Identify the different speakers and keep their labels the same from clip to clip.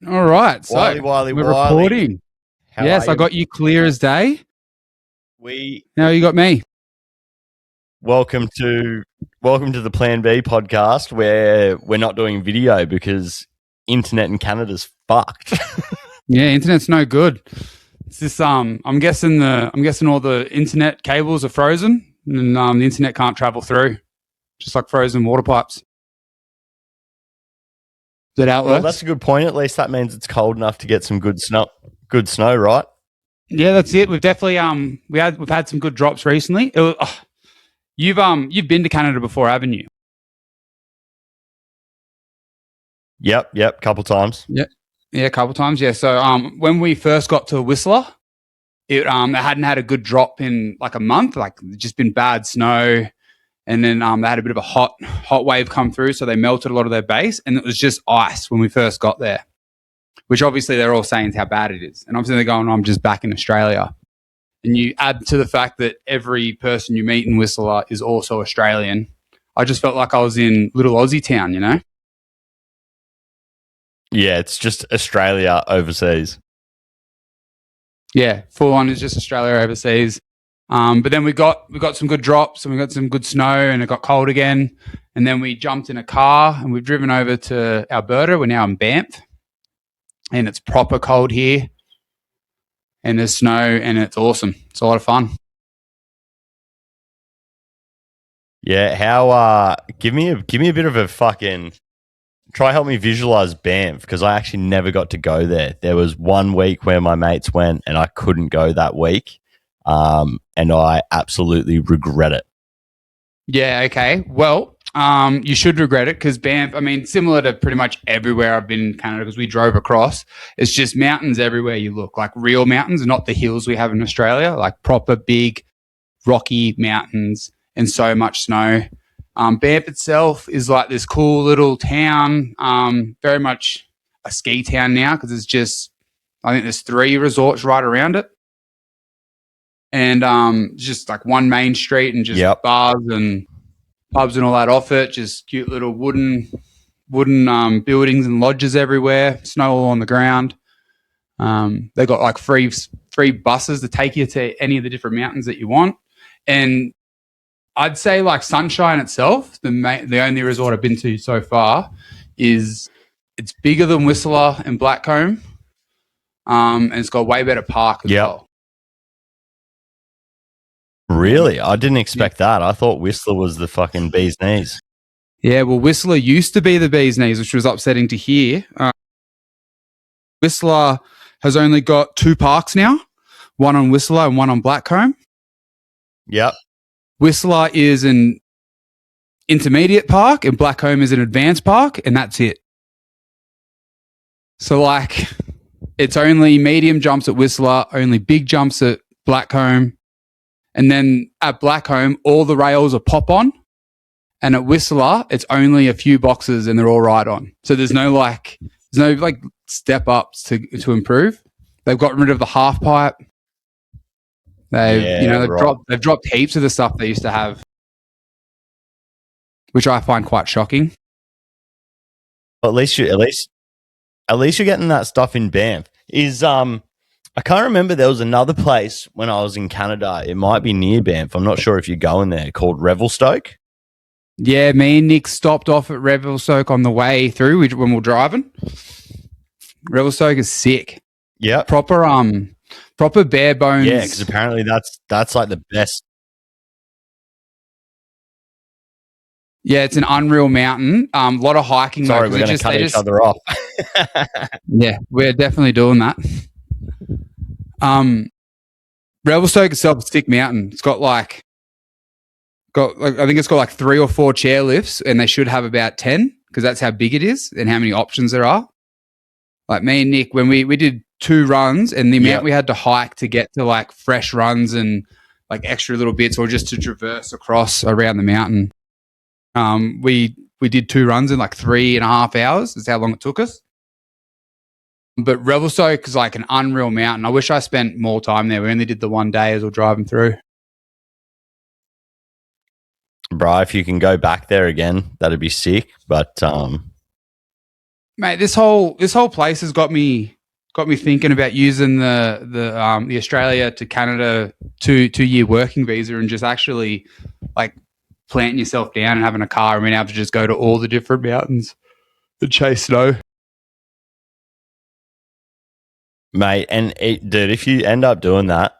Speaker 1: All right, so
Speaker 2: Wiley,
Speaker 1: we're recording.
Speaker 2: How
Speaker 1: Yes,
Speaker 2: are
Speaker 1: I got you clear as day.
Speaker 2: We
Speaker 1: Now you got me.
Speaker 2: welcome to the Plan B podcast, where we're not doing video because internet in Canada's fucked.
Speaker 1: Yeah, internet's no good. It's this. I'm guessing all the internet cables are frozen, and the internet can't travel through, just like frozen water pipes. Is that how it
Speaker 2: Well,
Speaker 1: works?
Speaker 2: that's a good point. At least that means it's cold enough to get some good snow. Good snow, right?
Speaker 1: Yeah, that's it. We've definitely we've had some good drops recently. You've been to Canada before, haven't you?
Speaker 2: Yep, couple times.
Speaker 1: Yeah, a couple times. Yeah. So when we first got to Whistler, it hadn't had a good drop in like a month. Like just been bad snow, and then they had a bit of a hot wave come through, so they melted a lot of their base, and it was just ice when we first got there. Which obviously they're all saying is how bad it is, and obviously they're going, "I'm just back in Australia." And you add to the fact that every person you meet in Whistler is also Australian. I just felt like I was in little Aussie town, you know?
Speaker 2: Yeah, it's just Australia overseas.
Speaker 1: Yeah, full on is just Australia overseas. But then we got some good drops and we got some good snow and it got cold again. And then we jumped in a car and we've driven over to Alberta. We're now in Banff and it's proper cold here and there's snow and it's awesome. It's a lot of fun.
Speaker 2: Yeah, how? Give me a bit of a fucking. Try help me visualize Banff because I actually never got to go there. There was 1 week where my mates went and I couldn't go that week, and I absolutely regret it.
Speaker 1: Yeah. Okay. Well, you should regret it because Banff. I mean, similar to pretty much everywhere I've been in Canada because we drove across. It's just mountains everywhere you look, like real mountains, not the hills we have in Australia, like proper big rocky mountains and so much snow. Banff itself is like this cool little town, very much a ski town now because it's just, I think there's 3 resorts right around it. And just like one main street and just bars and pubs and all that off it. Just cute little wooden buildings and lodges everywhere, snow all on the ground. They got like free buses to take you to any of the different mountains that you want. And I'd say like Sunshine itself, the only resort I've been to so far, it's bigger than Whistler and Blackcomb, and it's got a way better park as well.
Speaker 2: Really? I didn't expect that. I thought Whistler was the fucking bee's knees.
Speaker 1: Yeah, well, Whistler used to be the bee's knees, which was upsetting to hear. Whistler has only got 2 parks now, one on Whistler and one on Blackcomb.
Speaker 2: Yep.
Speaker 1: Whistler is an intermediate park and Blackcomb is an advanced park, and that's it. So, like, it's only medium jumps at Whistler, only big jumps at Blackcomb. And then at Blackcomb, all the rails are pop-on. And at Whistler, it's only a few boxes and they're all ride-on. So there's no step-ups to improve. They've gotten rid of the half pipe. They've dropped heaps of the stuff they used to have, which I find quite shocking.
Speaker 2: At least you're getting that stuff in Banff. I can't remember. There was another place when I was in Canada. It might be near Banff. I'm not sure if you're going there. Called Revelstoke.
Speaker 1: Yeah, me and Nick stopped off at Revelstoke on the way through when we were driving. Revelstoke is sick.
Speaker 2: Yeah,
Speaker 1: proper bare bones.
Speaker 2: Yeah, because apparently that's like the best.
Speaker 1: Yeah, it's an unreal mountain. A lot of hiking.
Speaker 2: Sorry, we're going to cut each other off.
Speaker 1: Yeah, we're definitely doing that. Revelstoke itself is a thick mountain. It's got I think it's got like 3 or 4 chairlifts, and they should have about 10 because that's how big it is and how many options there are. Like me and Nick, when we did 2 runs, and the amount we had to hike to get to like fresh runs and like extra little bits, or just to traverse across around the mountain. We did 2 runs in like 3.5 hours. That's how long it took us. But Revelstoke is like an unreal mountain. I wish I spent more time there. We only did the 1 day as we were driving through.
Speaker 2: Bro, if you can go back there again, that'd be sick. But
Speaker 1: Mate, this whole place has got me thinking about using the Australia to Canada 2 year working visa and just actually like planting yourself down and having a car and being able to just go to all the different mountains and chase snow.
Speaker 2: Mate. And dude, if you end up doing that,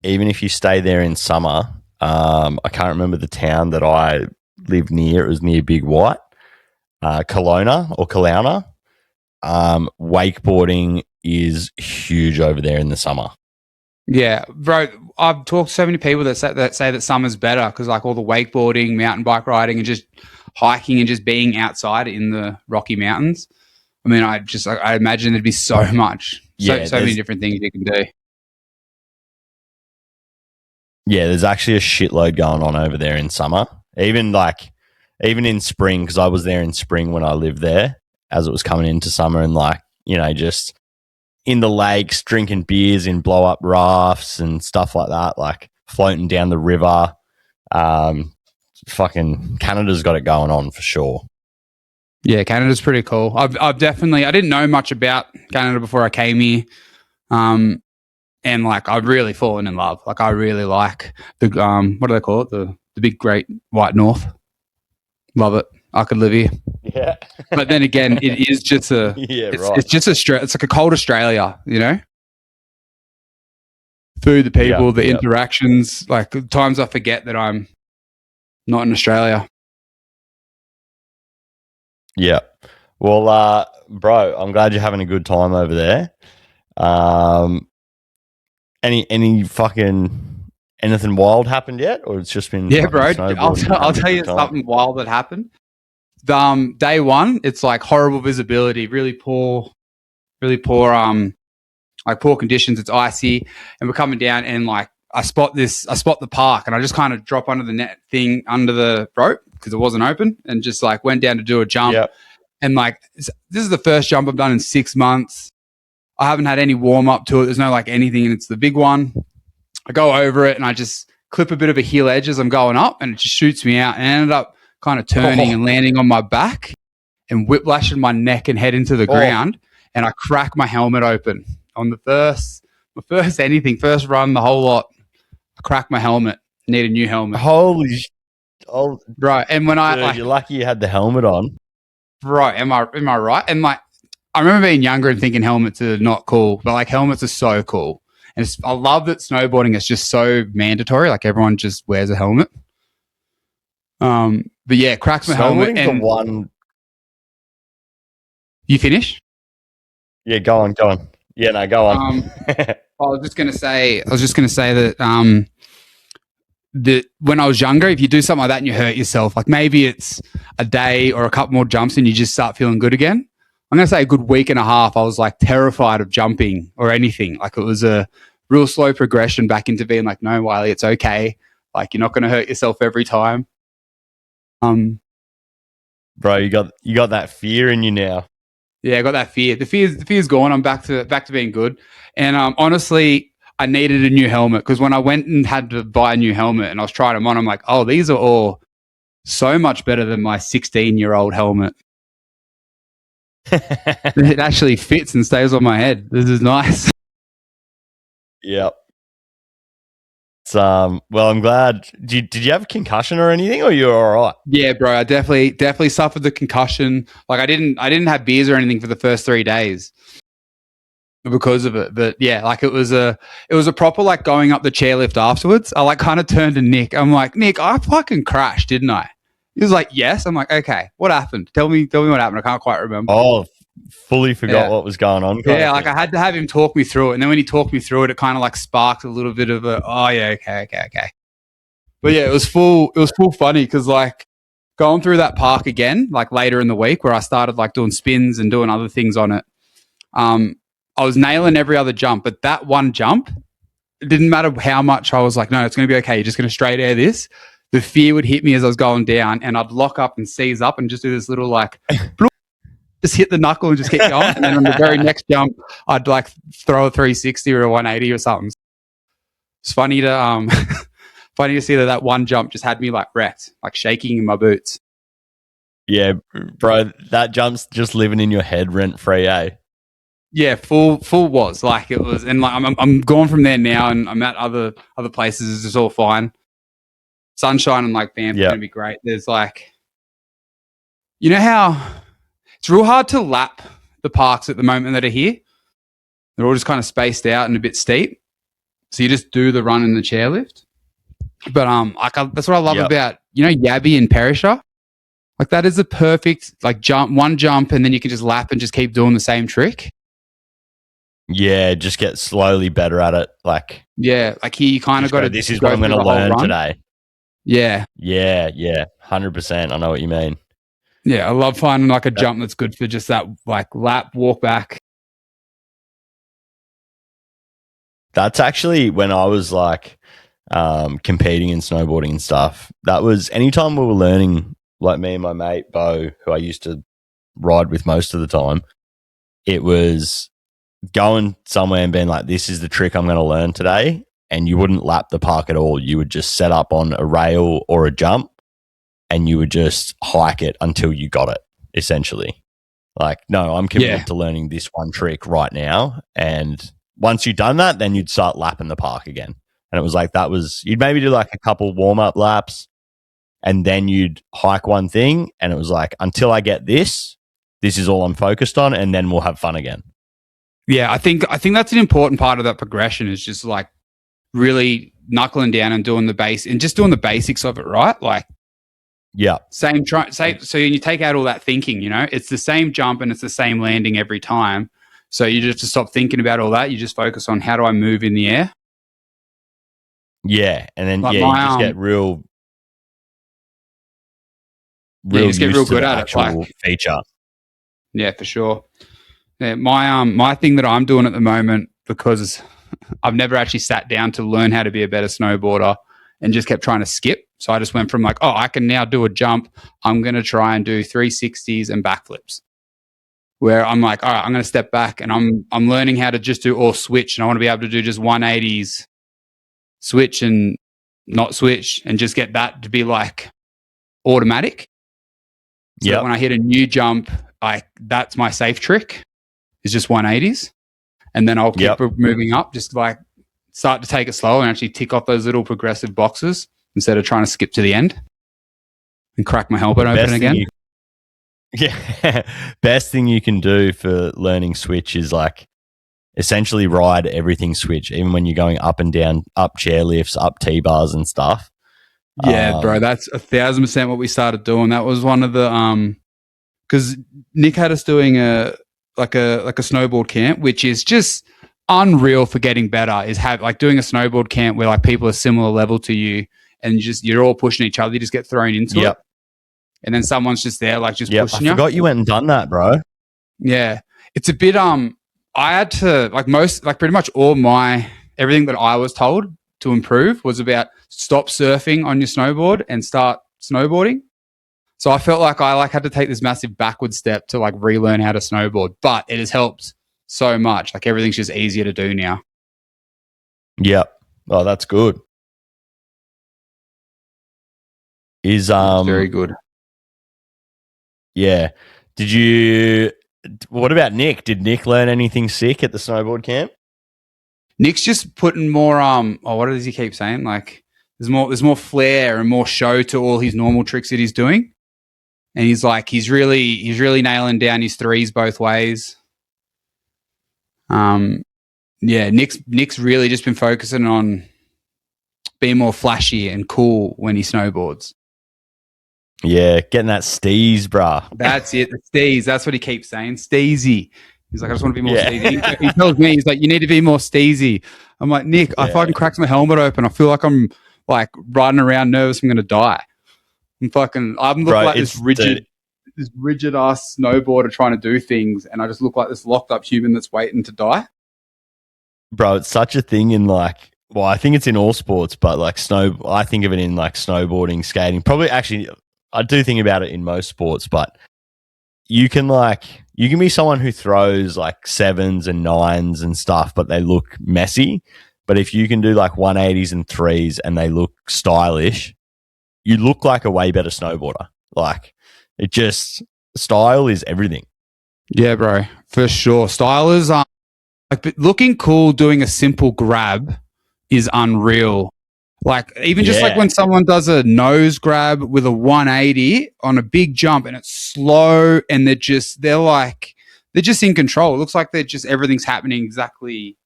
Speaker 2: even if you stay there in summer, I can't remember the town that I lived near. It was near Big White, Kelowna or Kelowna. Wakeboarding is huge over there in the summer.
Speaker 1: Yeah, bro. I've talked to so many people that say that summer's better because like all the wakeboarding, mountain bike riding, and just hiking and just being outside in the Rocky Mountains. I mean, I imagine there'd be so much, so many different things you can do.
Speaker 2: Yeah, there's actually a shitload going on over there in summer. Even in spring, because I was there in spring when I lived there, as it was coming into summer, and just in the lakes, drinking beers in blow up rafts and stuff like that, like floating down the river. Fucking Canada's got it going on for sure.
Speaker 1: Yeah, Canada's pretty cool. I've definitely, I didn't know much about Canada before I came here. And like I've really fallen in love. Like I really like the what do they call it? The big great white north. Love it. I could live here.
Speaker 2: Yeah.
Speaker 1: But then again, it is just it's just it's like a cold Australia, you know? Through the people, the interactions, like times I forget that I'm not in Australia.
Speaker 2: Yeah. Well, bro, I'm glad you're having a good time over there. Any fucking anything wild happened yet, or it's just been
Speaker 1: bro? I'll tell you something wild that happened. Day one, it's like horrible visibility, really poor, like poor conditions. It's icy, and we're coming down, and like I spot the park, and I just kind of drop under the net thing under the rope because it wasn't open, and just like went down to do a jump.
Speaker 2: Yep.
Speaker 1: And like this is the first jump I've done in 6 months. I haven't had any warm up to it. There's no like anything, and it's the big one. I go over it and I just clip a bit of a heel edge as I'm going up, and it just shoots me out. And I ended up kind of turning and landing on my back and whiplashing my neck and head into the ground. And I crack my helmet open on the first run, the whole lot. I cracked my helmet. Need a new helmet.
Speaker 2: Holy
Speaker 1: right. And when
Speaker 2: you're lucky you had the helmet on.
Speaker 1: Right. Am I right? And like, I remember being younger and thinking helmets are not cool, but like helmets are so cool. And I love that snowboarding is just so mandatory. Like everyone just wears a helmet. But yeah, cracks my helmet. And
Speaker 2: the one.
Speaker 1: You finish?
Speaker 2: Yeah, go on. Yeah, no, go on.
Speaker 1: I was just gonna say that that when I was younger, if you do something like that and you hurt yourself, like maybe it's a day or a couple more jumps and you just start feeling good again. I'm going to say a good week and a half, I was like terrified of jumping or anything. Like it was a real slow progression back into being like, no, Wiley, it's okay. Like you're not going to hurt yourself every time.
Speaker 2: Bro, you got that fear in you now.
Speaker 1: Yeah, I got that fear. The fear's gone. I'm back to being good. And honestly, I needed a new helmet because when I went and had to buy a new helmet and I was trying them on, I'm like, oh, these are all so much better than my 16-year-old helmet. It actually fits and stays on my head. This is nice.
Speaker 2: Yep. Well, I'm glad. Did you have a concussion or anything, or you're all right?
Speaker 1: Yeah, bro. I definitely suffered the concussion. Like I didn't have beers or anything for the first 3 days because of it. But yeah, like it was a proper like going up the chairlift afterwards. I like kind of turned to Nick. I'm like, Nick, I fucking crashed, didn't I? He was like, yes. I'm like, okay, what happened? Tell me what happened. I can't quite remember.
Speaker 2: Oh, fully forgot what was going on.
Speaker 1: Yeah, like I had to have him talk me through it. And then when he talked me through it, it kind of like sparked a little bit of a, oh yeah, okay. But yeah, it was full funny because like going through that park again, like later in the week where I started like doing spins and doing other things on it. I was nailing every other jump, but that one jump, it didn't matter how much I was like, no, it's going to be okay. You're just going to straight air this. The fear would hit me as I was going down and I'd lock up and seize up and just do this little like, just hit the knuckle and just keep going. And then on the very next jump, I'd like throw a 360 or a 180 or something. It's funny to see that one jump just had me like wrecked, like shaking in my boots.
Speaker 2: Yeah, bro, that jump's just living in your head rent free, eh?
Speaker 1: Yeah, full was like it was, and like I'm gone from there now, and I'm at other places. It's all fine. Sunshine and like Banff is
Speaker 2: Yeah.
Speaker 1: going to be great. There's like, you know how it's real hard to lap the parks at the moment that are here. They're all just kind of spaced out and a bit steep. So you just do the run in the chairlift. But that's what I love about, you know, Yabby and Perisher. Like that is a perfect like one jump, and then you can just lap and just keep doing the same trick.
Speaker 2: Yeah, just get slowly better at it. Like,
Speaker 1: yeah, like here you kind of got to.
Speaker 2: This is what I'm going to learn today.
Speaker 1: Yeah,
Speaker 2: 100%. I know what you mean.
Speaker 1: Yeah, I love finding like a jump that's good for just that like lap, walk back.
Speaker 2: That's actually when I was like competing in snowboarding and stuff. That was anytime we were learning, like me and my mate Bo, who I used to ride with most of the time, it was going somewhere and being like, this is the trick I'm going to learn today. And you wouldn't lap the park at all. You would just set up on a rail or a jump and you would just hike it until you got it, essentially. Like, no, I'm committed to learning this one trick right now. And once you'd done that, then you'd start lapping the park again. And it was like, you'd maybe do like a couple warm-up laps and then you'd hike one thing. And it was like, until I get this is all I'm focused on. And then we'll have fun again.
Speaker 1: Yeah, I think that's an important part of that progression is just like really knuckling down and doing the basics of it, right? Like,
Speaker 2: yeah,
Speaker 1: so you take out all that thinking, you know, it's the same jump and it's the same landing every time. So you just have to stop thinking about all that. You just focus on how do I move in the air.
Speaker 2: Yeah, and then
Speaker 1: like
Speaker 2: you just get real
Speaker 1: you just get real good at it.
Speaker 2: Like feature.
Speaker 1: Yeah, for sure. Yeah, my thing that I'm doing at the moment, because I've never actually sat down to learn how to be a better snowboarder and just kept trying to skip. So I just went from like, oh, I can now do a jump. I'm going to try and do 360s and backflips. Where I'm like, all right, I'm going to step back and I'm learning how to just do all switch, and I want to be able to do just 180s, switch and not switch, and just get that to be like automatic. So that when I hit a new jump, that's my safe trick. Is just 180s, and then I'll keep moving up, just like start to take it slow and actually tick off those little progressive boxes instead of trying to skip to the end and crack my helmet open again.
Speaker 2: Best thing you can do for learning switch is like essentially ride everything switch, even when you're going up and down, up chairlifts, up T-bars and stuff.
Speaker 1: Yeah, bro, that's 1,000% what we started doing. That was one of the because Nick had us doing a snowboard camp, which is just unreal for getting better. Is doing a snowboard camp where like people are similar level to you and you're all pushing each other. You just get thrown into it, and then someone's just there like just pushing you.
Speaker 2: I forgot you went and done that, bro.
Speaker 1: Yeah, it's a bit I had to pretty much everything that I was told to improve was about stop surfing on your snowboard and start snowboarding. So I felt like I had to take this massive backward step to like relearn how to snowboard, but it has helped so much. Like everything's just easier to do now.
Speaker 2: Yep. Oh, that's good. It's
Speaker 1: very good.
Speaker 2: Yeah. What about Nick? Did Nick learn anything sick at the snowboard camp?
Speaker 1: Nick's just putting more what does he keep saying? Like there's more flair and more show to all his normal tricks that he's doing. And he's really nailing down his threes both ways. Nick's really just been focusing on being more flashy and cool when he snowboards.
Speaker 2: Yeah, getting that steez, bruh.
Speaker 1: That's it, the steez. That's what he keeps saying, steezy. He's like, I just want to be more steezy. He tells me, he's like, you need to be more steezy. I'm like, Nick, I fucking cracked my helmet open. I feel like I'm like riding around nervous I'm going to die. I'm looking like this rigid ass snowboarder trying to do things, and I just look like this locked up human that's waiting to die.
Speaker 2: Bro, it's such a thing in I think it's in all sports, but like I think of it in like snowboarding, skating. Probably actually, I do think about it in most sports, but you can be someone who throws like 7s and 9s and stuff, but they look messy. But if you can do like 180s and 3s and they look stylish, you look like a way better snowboarder. Like It just style is everything.
Speaker 1: Yeah, bro, for sure. Style is but looking cool doing a simple grab is unreal. Like even just like
Speaker 2: Yeah.
Speaker 1: when someone does a nose grab with a 180 on a big jump and it's slow and they're just in control. It looks like they're just everything's happening exactly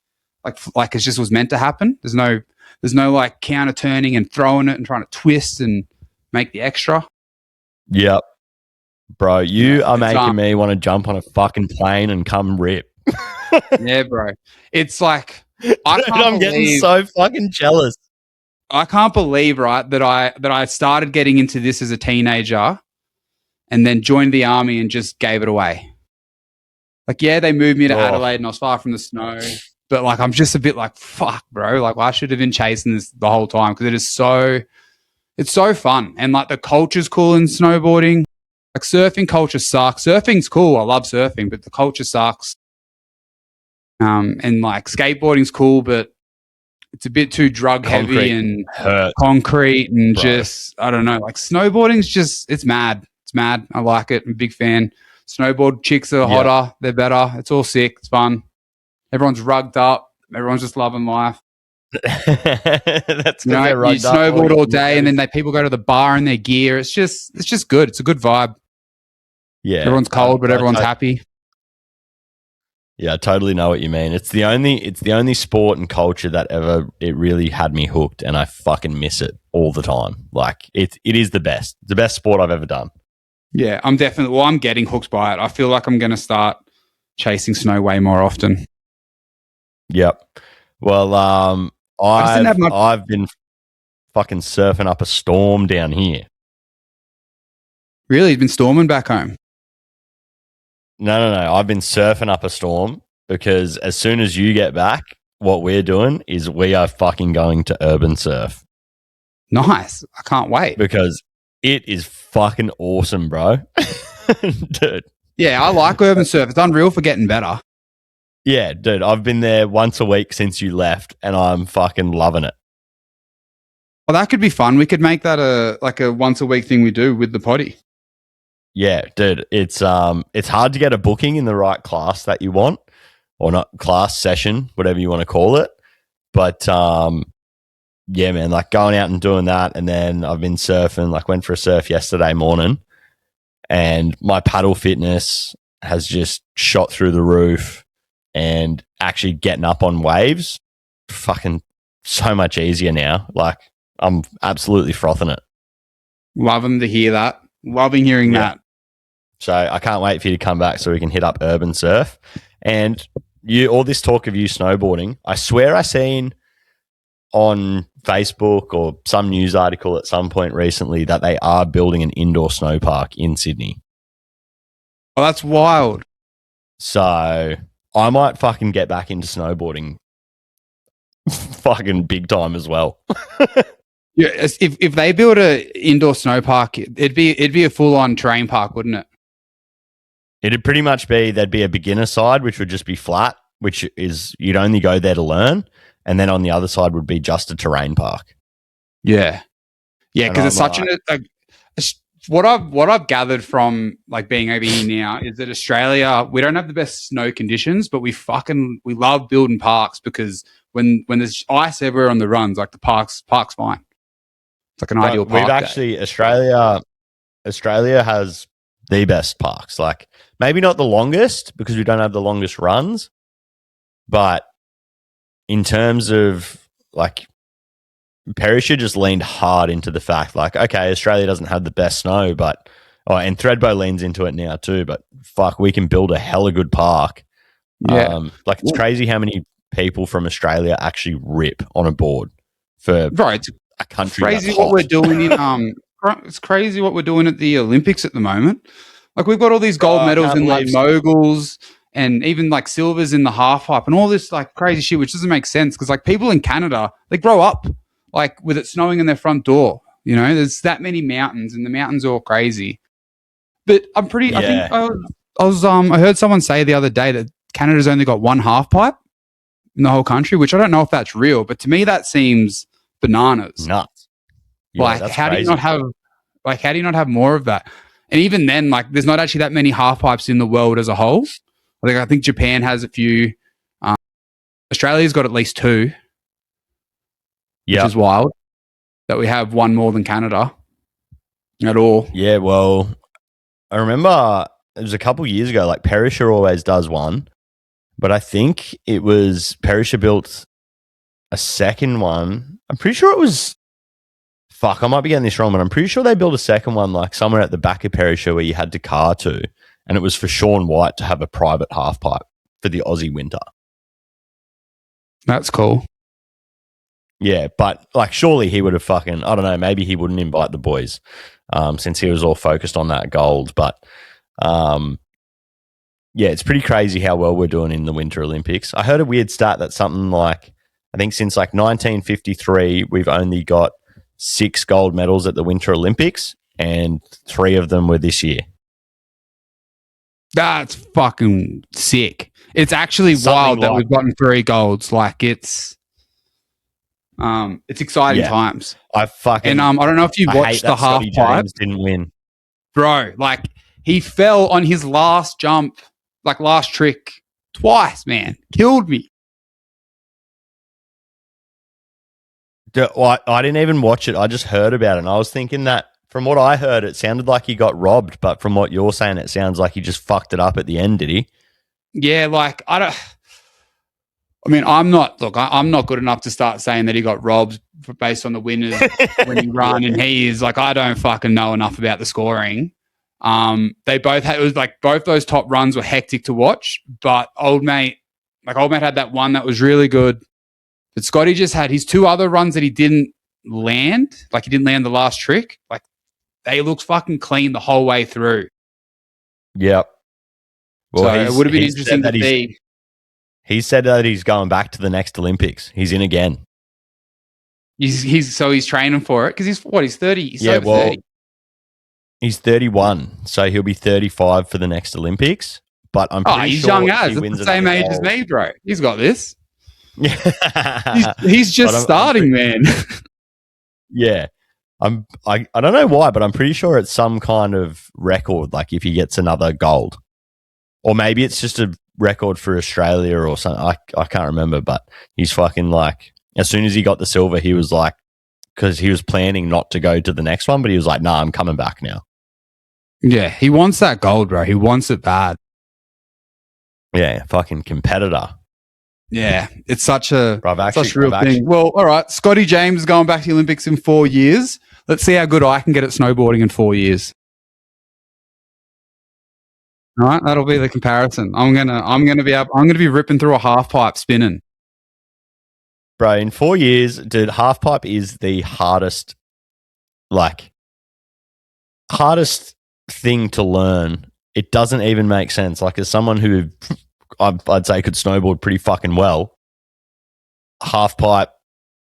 Speaker 1: like it just was meant to happen. There's no like counter turning and throwing it and trying to twist and make the extra.
Speaker 2: Yep. Bro, you
Speaker 1: Yeah,
Speaker 2: are
Speaker 1: it's
Speaker 2: making me want to jump on a fucking plane and come rip.
Speaker 1: yeah, bro. It's like
Speaker 2: Dude, I'm getting so fucking jealous.
Speaker 1: I can't believe, right, that I started getting into this as a teenager and then joined the army and just gave it away. Like, yeah, they moved me to Adelaide and I was far from the snow. But like I'm just a bit like, fuck, bro. Like I should have been chasing this the whole time because it's so fun. And like the culture's cool in snowboarding. Like surfing culture sucks. Surfing's cool. I love surfing, but the culture sucks. And like skateboarding's cool, but it's a bit too drug heavy and concrete and just, I don't know, like snowboarding's just, it's mad. It's mad. I like it. I'm a big fan. Snowboard chicks are hotter. They're better. It's all sick. It's fun. Everyone's rugged up. Everyone's just loving life.
Speaker 2: That's
Speaker 1: you snowboard all day and then people go to the bar in their gear. It's just good. It's a good vibe.
Speaker 2: Yeah.
Speaker 1: Everyone's cold, but everyone's happy.
Speaker 2: Yeah, I totally know what you mean. It's the only sport and culture that it really had me hooked, and I fucking miss it all the time. Like it is the best. It's the best sport I've ever done.
Speaker 1: Yeah, I'm getting hooked by it. I feel like I'm going to start chasing snow way more often.
Speaker 2: Yep. Well, I've been fucking surfing up a storm down here.
Speaker 1: Really? You've been storming back home?
Speaker 2: No. I've been surfing up a storm because as soon as you get back, what we're doing is we are fucking going to urban surf.
Speaker 1: Nice. I can't wait.
Speaker 2: Because it is fucking awesome, bro. Dude.
Speaker 1: Yeah, I like urban surf. It's unreal for getting better.
Speaker 2: Yeah, dude. I've been there once a week since you left and I'm fucking loving it.
Speaker 1: Well, that could be fun. We could make that a once a week thing we do with the potty.
Speaker 2: Yeah, dude, it's hard to get a booking in the right class that you want, or not class session, whatever you want to call it. But yeah, man, like going out and doing that, and then I've been surfing. Like went for a surf yesterday morning, and my paddle fitness has just shot through the roof. And actually getting up on waves, fucking so much easier now. Like I'm absolutely frothing it.
Speaker 1: Loving to hear that. Loving hearing that.
Speaker 2: So I can't wait for you to come back so we can hit up urban surf. And all this talk of you snowboarding, I swear I seen on Facebook or some news article at some point recently that they are building an indoor snow park in Sydney.
Speaker 1: Oh, that's wild.
Speaker 2: So I might fucking get back into snowboarding fucking big time as well.
Speaker 1: Yeah, if they build a indoor snow park, it'd be a full on terrain park, wouldn't it?
Speaker 2: It'd pretty much be there'd be a beginner side, which would just be flat, which is you'd only go there to learn, and then on the other side would be just a terrain park.
Speaker 1: Yeah, because it's such what I've gathered from like being over here now is that Australia, we don't have the best snow conditions, but we love building parks because when there's ice everywhere on the runs, like the park's fine. It's like an ideal park.
Speaker 2: We've actually Australia has the best parks. Like maybe not the longest because we don't have the longest runs, but in terms of like Perisher just leaned hard into the fact like, okay, Australia doesn't have the best snow, but and Threadbow leans into it now too, but fuck, we can build a hella good park.
Speaker 1: Yeah.
Speaker 2: Like it's crazy how many people from Australia actually rip on a board for
Speaker 1: it's
Speaker 2: a country.
Speaker 1: Crazy what we're doing in it's crazy what we're doing at the Olympics at the moment. Like we've got all these gold medals in like moguls and even like silvers in the half pipe and all this like crazy shit, which doesn't make sense because like people in Canada, they grow up like with it snowing in their front door. You know, there's that many mountains and the mountains are all crazy. But I think I heard someone say the other day that Canada's only got one half pipe in the whole country, which I don't know if that's real, but to me that seems bananas.
Speaker 2: Nuts. Yeah,
Speaker 1: like how do you not have more of that? And even then, like, there's not actually that many half pipes in the world as a whole. I think Japan has a few. Australia's got at least 2, which is wild. That we have one more than Canada at all.
Speaker 2: Yeah, well, I remember it was a couple years ago, like Perisher always does one, but I think it was Perisher built a second one. I'm pretty sure it was, fuck, I might be getting this wrong, but I'm pretty sure they built a second one like somewhere at the back of Perisher where you had to car to, and it was for Sean White to have a private half pipe for the Aussie winter.
Speaker 1: That's cool.
Speaker 2: Yeah, but like surely he would have fucking, I don't know, maybe he wouldn't invite the boys since he was all focused on that gold. But yeah, it's pretty crazy how well we're doing in the Winter Olympics. I heard a weird stat that something like, I think since like 1953, we've only got 6 gold medals at the Winter Olympics and 3 of them were this year.
Speaker 1: That's fucking sick. It's actually wild that we've gotten 3 golds. Like it's exciting times.
Speaker 2: I
Speaker 1: don't know if you watched the half
Speaker 2: Scotty
Speaker 1: pipe.
Speaker 2: James didn't win,
Speaker 1: bro. Like he fell on his last jump, like last trick, twice. Man, killed me.
Speaker 2: Well, I didn't even watch it. I just heard about it, and I was thinking that from what I heard, it sounded like he got robbed. But from what you're saying, it sounds like he just fucked it up at the end. Did he?
Speaker 1: Yeah, like I'm not good enough to start saying that he got robbed based on the winners winning run, and he is like, I don't fucking know enough about the scoring. They both had, it was like both those top runs were hectic to watch, but old mate had that one that was really good. But Scotty just had his 2 other runs that he didn't land, like he didn't land the last trick. Like they looked fucking clean the whole way through.
Speaker 2: Yep. Well,
Speaker 1: so it would have been interesting to see.
Speaker 2: He said that he's going back to the next Olympics. He's in again.
Speaker 1: He's training for it because he's 30. He's over 30.
Speaker 2: He's 31, so he'll be 35 for the next Olympics. But I'm pretty
Speaker 1: he's
Speaker 2: sure
Speaker 1: young as.
Speaker 2: he wins
Speaker 1: the same age as me, bro. He's got this.
Speaker 2: Yeah,
Speaker 1: he's just starting, man.
Speaker 2: Yeah, I don't know why, but I'm pretty sure it's some kind of record. Like if he gets another gold, or maybe it's just a record for Australia or something. I can't remember, but he's fucking like, as soon as he got the silver, he was like, because he was planning not to go to the next one, but he was like, nah, I'm coming back now.
Speaker 1: Yeah, he wants that gold, bro. He wants it bad.
Speaker 2: Yeah, fucking competitor.
Speaker 1: Yeah, it's such a real thing. Well, all right, Scotty James is going back to the Olympics in 4 years. Let's see how good I can get at snowboarding in 4 years. All right, that'll be the comparison. I'm gonna be ripping through a half pipe spinning.
Speaker 2: Bro, in 4 years, dude, half pipe is the hardest thing to learn. It doesn't even make sense. Like, as someone who I'd say could snowboard pretty fucking well, half pipe,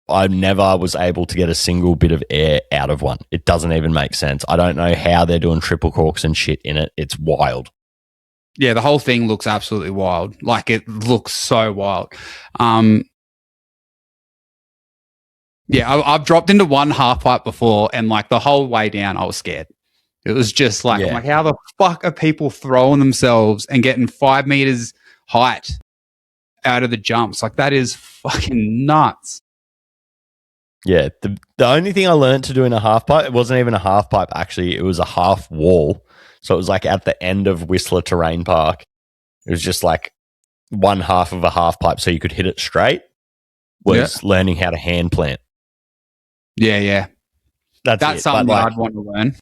Speaker 2: I never was able to get a single bit of air out of one. It doesn't even make sense. I don't know how they're doing triple corks and shit in it. It's wild.
Speaker 1: Yeah, the whole thing looks absolutely wild. Like, it looks so wild. Yeah, I've dropped into one half pipe before, and like the whole way down, I was scared. It was just like, I'm like, how the fuck are people throwing themselves and getting 5 meters height out of the jumps? Like, that is fucking nuts.
Speaker 2: Yeah, the only thing I learned to do in a half pipe, it wasn't even a half pipe actually, it was a half wall. So it was like at the end of Whistler Terrain Park. It was just like one half of a half pipe so you could hit it straight, was learning how to hand plant.
Speaker 1: Yeah. That's something that I'd want to learn.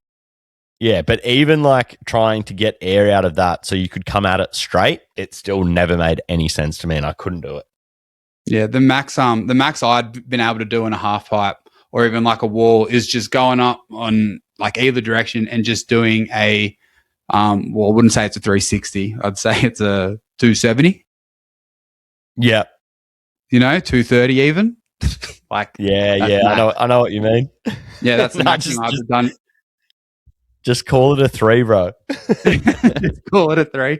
Speaker 2: Yeah, but even like trying to get air out of that so you could come at it straight, it still never made any sense to me and I couldn't do it.
Speaker 1: Yeah, the max I'd been able to do in a half pipe or even like a wall is just going up on like either direction and just doing a I wouldn't say it's a 360. I'd say it's a 270.
Speaker 2: Yeah.
Speaker 1: 230 even. Like
Speaker 2: I know what you mean.
Speaker 1: Yeah, that's the maximum I've done.
Speaker 2: Just call it a 3, bro.
Speaker 1: Just call it a 3.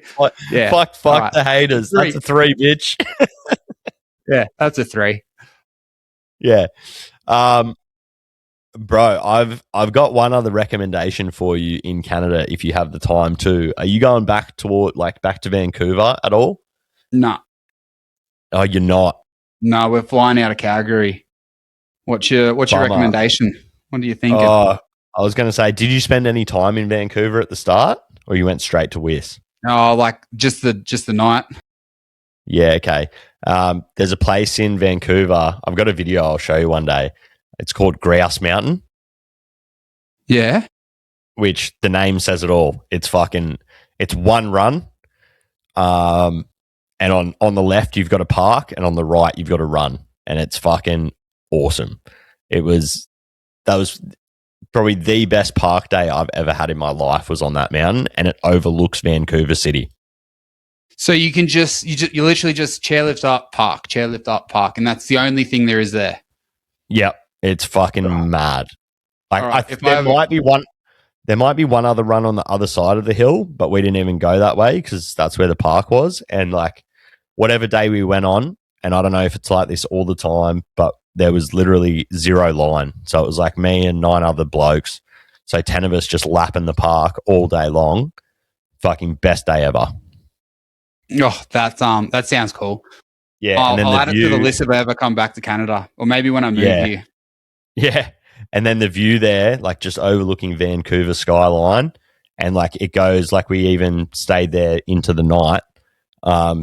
Speaker 2: Yeah. Fuck right. The haters. That's a 3, bitch.
Speaker 1: Yeah, that's a 3.
Speaker 2: Yeah. Bro, I've got one other recommendation for you in Canada if you have the time too. Are you going back back to Vancouver at all?
Speaker 1: No,
Speaker 2: Oh, you're not.
Speaker 1: no, we're flying out of Calgary. What's your
Speaker 2: Bummer.
Speaker 1: recommendation? What are you thinking?
Speaker 2: Oh, I was going to say, did you spend any time in Vancouver at the start, or you went straight to Whis?
Speaker 1: Oh, like just the night.
Speaker 2: Yeah, okay. There's a place in Vancouver. I've got a video I'll show you one day. It's called Grouse Mountain,
Speaker 1: Yeah.
Speaker 2: which the name says it all. It's one run. And on the left you've got a park, and on the right you've got a run, and it's fucking awesome. That was probably the best park day I've ever had in my life was on that mountain, and it overlooks Vancouver City.
Speaker 1: So you literally just chairlift up, park, and that's the only thing there is there.
Speaker 2: Yep, it's fucking mad. Like
Speaker 1: Right,
Speaker 2: there might be one other run on the other side of the hill, but we didn't even go that way because that's where the park was. And like whatever day we went on, and I don't know if it's like this all the time, but there was literally zero line. So it was like me and 9 other blokes. So 10 of us just lapping the park all day long. Fucking best day ever.
Speaker 1: Oh, that sounds cool.
Speaker 2: Yeah,
Speaker 1: I'll,
Speaker 2: and then
Speaker 1: I'll
Speaker 2: the
Speaker 1: add it to the
Speaker 2: view.
Speaker 1: list if I ever come back to Canada, or maybe when I move
Speaker 2: Yeah,
Speaker 1: here.
Speaker 2: yeah, and then the view there, like just overlooking Vancouver skyline, and like it goes like we even stayed there into the night,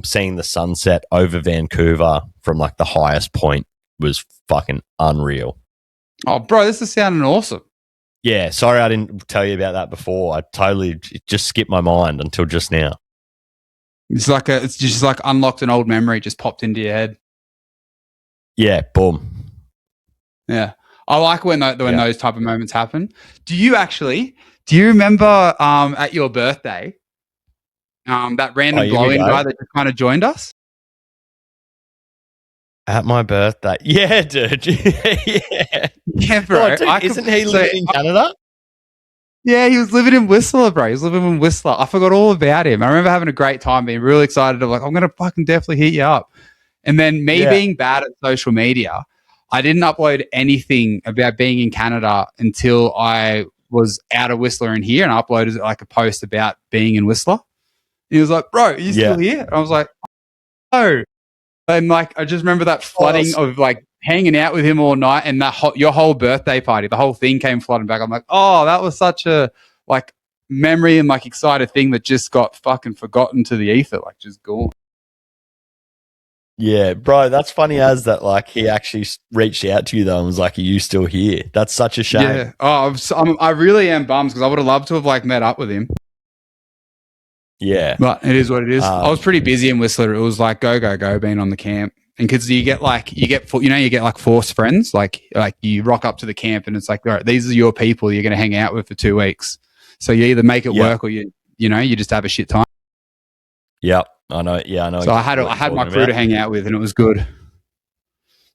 Speaker 2: seeing the sunset over Vancouver from like the highest point was fucking unreal.
Speaker 1: Oh, bro, this is sounding awesome.
Speaker 2: Yeah, sorry I didn't tell you about that before. It just skipped my mind until just now.
Speaker 1: It's just like unlocked an old memory, just popped into your head.
Speaker 2: Yeah, boom.
Speaker 1: Yeah, I like when
Speaker 2: Yeah.
Speaker 1: those type of moments happen. Do you remember at your birthday that random
Speaker 2: Here we
Speaker 1: blow-in
Speaker 2: go.
Speaker 1: guy that just kind of joined us?
Speaker 2: At my birthday. Yeah, dude. Yeah.
Speaker 1: Yeah, bro.
Speaker 2: Oh, dude, isn't he living in Canada?
Speaker 1: Yeah, he was living in Whistler, bro. He was living in Whistler. I forgot all about him. I remember having a great time, being really excited. I'm like, I'm going to fucking definitely hit you up. And then me
Speaker 2: Yeah.
Speaker 1: being bad at social media, I didn't upload anything about being in Canada until I was out of Whistler and here, and I uploaded like a post about being in Whistler. He was like, bro, are you still here? And I was like, oh. And like, I just remember that flooding of like hanging out with him all night, and your whole birthday party, the whole thing came flooding back. I'm like, oh, that was such a like memory and like excited thing that just got fucking forgotten to the ether, like just gone.
Speaker 2: Yeah, bro, that's funny as that. Like he actually reached out to you though and was like, "Are you still here?" That's such a shame.
Speaker 1: Yeah. Oh, I really am bummed because I would have loved to have like met up with him.
Speaker 2: Yeah,
Speaker 1: But it is what it is. I was pretty busy in Whistler. It was like go being on the camp. And because you get like forced friends, like you rock up to the camp and it's like, all right, these are your people you're going to hang out with for 2 weeks. So you either make it work or you just have a shit time.
Speaker 2: Yep, I know. Yeah, I know.
Speaker 1: So I had my crew to hang out with, and it was good.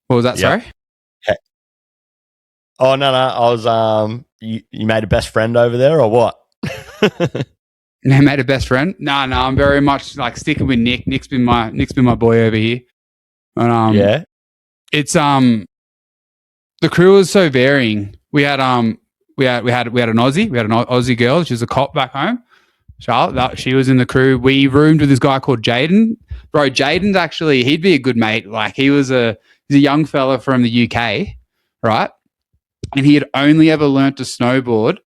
Speaker 1: What was that?
Speaker 2: Yep.
Speaker 1: Sorry.
Speaker 2: Oh no, I was you made a best friend over there or what?
Speaker 1: I made a best friend. No, I'm very much like sticking with Nick. Nick's been my boy over here. And
Speaker 2: Yeah,
Speaker 1: it's the crew was so varying. We had an Aussie girl. She was a cop back home. Charlotte, she was in the crew. We roomed with this guy called Jaden. Bro, Jaden's actually, he'd be a good mate. Like he's a young fella from the UK, right? And he had only ever learnt to snowboard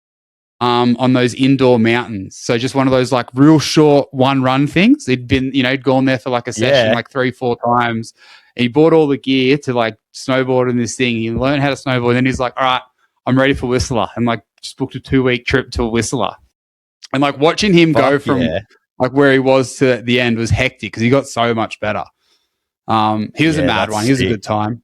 Speaker 1: on those indoor mountains. So just one of those like real short one run things. He'd been, he'd gone there for like a session like 3-4 times. He bought all the gear to like snowboard in this thing. He learned how to snowboard. And then he's like, all right, I'm ready for Whistler. And like just booked a 2-week trip to Whistler. And like watching him go from like where he was to the end was hectic because he got so much better. He was a mad one. He was a good time.